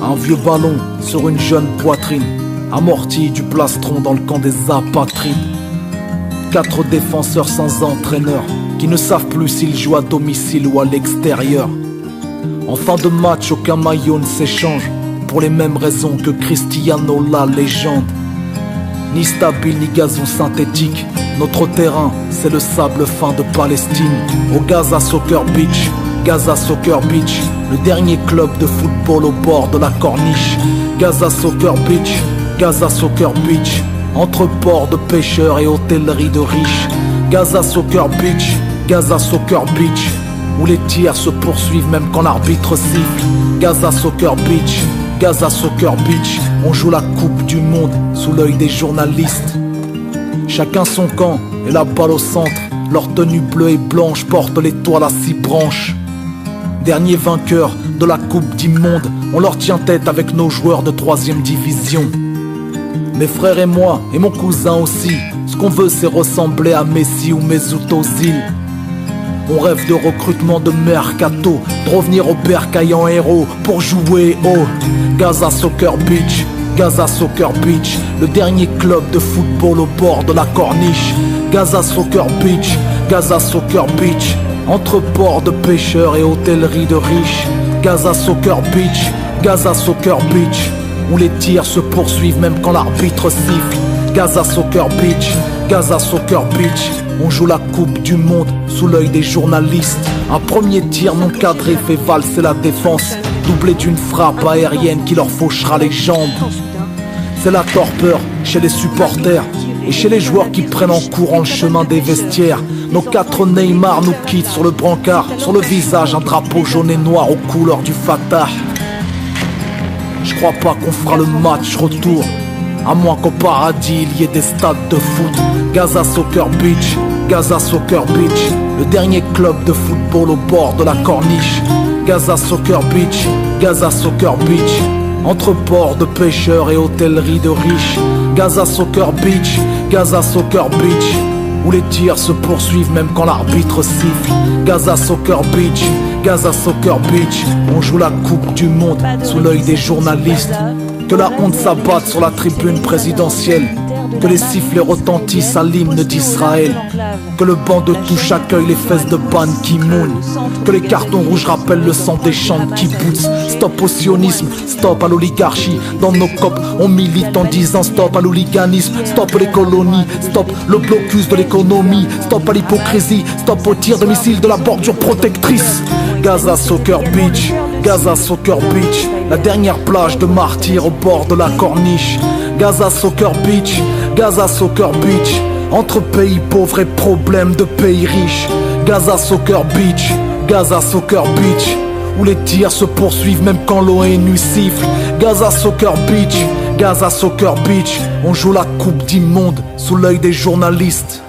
Un vieux ballon sur une jeune poitrine, amorti du plastron dans le camp des apatrides. 4 défenseurs sans entraîneur, qui ne savent plus s'ils jouent à domicile ou à l'extérieur. En fin de match, aucun maillot ne s'échange, pour les mêmes raisons que Cristiano la légende. Ni stable ni gazon synthétique, notre terrain c'est le sable fin de Palestine. Au Gaza Soccer Beach, Gaza Soccer Beach, le dernier club de football au bord de la corniche. Gaza Soccer Beach, Gaza Soccer Beach, entre ports de pêcheurs et hôtellerie de riches. Gaza Soccer Beach, Gaza Soccer Beach, où les tirs se poursuivent même quand l'arbitre siffle. Gaza Soccer Beach, Gaza Soccer Beach, on joue la coupe du monde sous l'œil des journalistes. Chacun son camp et la balle au centre, leur tenue bleue et blanche porte l'étoile à 6 branches. Dernier vainqueur de la coupe du monde, on leur tient tête avec nos joueurs de 3e division. Mes frères et moi, et mon cousin aussi, ce qu'on veut c'est ressembler à Messi ou Mesut Ozil. On rêve de recrutement de mercato, de revenir au bercail en héros pour jouer au Gaza Soccer Beach, Gaza Soccer Beach, le dernier club de football au bord de la corniche. Gaza Soccer Beach, Gaza Soccer Beach, entre ports de pêcheurs et hôtellerie de riches. Gaza Soccer Beach, Gaza Soccer Beach, où les tirs se poursuivent même quand l'arbitre siffle. Gaza Soccer Beach, Gaza Soccer Beach, on joue la coupe du monde sous l'œil des journalistes. Un premier tir non cadré fait valser la défense, doublé d'une frappe aérienne qui leur fauchera les jambes. C'est la torpeur chez les supporters et chez les joueurs qui prennent en courant le chemin des vestiaires. Nos 4 Neymar nous quittent sur le brancard, sur le visage un drapeau jaune et noir aux couleurs du Fatah. Je crois pas qu'on fera le match retour, à moins qu'au paradis il y ait des stades de foot. Gaza Soccer Beach, Gaza Soccer Beach, le dernier club de football au bord de la corniche. Gaza Soccer Beach, Gaza Soccer Beach, entre ports de pêcheurs et hôtellerie de riches. Gaza Soccer Beach, Gaza Soccer Beach, où les tirs se poursuivent même quand l'arbitre siffle. Gaza Soccer Beach, Gaza Soccer Beach, on joue la coupe du monde sous l'œil des journalistes. Que la honte s'abatte sur la tribune présidentielle, que les sifflets retentissent à l'hymne d'Israël, que le banc de touche accueille les fesses de Ban Ki-moon, que les cartons rouges rappellent le sang des champs de kibbutz. Stop au sionisme, stop à l'oligarchie. Dans nos copes on milite en disant stop à l'hooliganisme, stop les colonies, stop le blocus de l'économie, stop à l'hypocrisie, stop au tir de missiles de la bordure protectrice. Gaza Soccer Beach, Gaza Soccer Beach, la dernière plage de martyrs au bord de la corniche. Gaza Soccer Beach, Gaza Soccer Beach, entre pays pauvres et problèmes de pays riches. Gaza Soccer Beach, Gaza Soccer Beach, où les tirs se poursuivent même quand l'ONU siffle. Gaza Soccer Beach, Gaza Soccer Beach, on joue la coupe du monde sous l'œil des journalistes.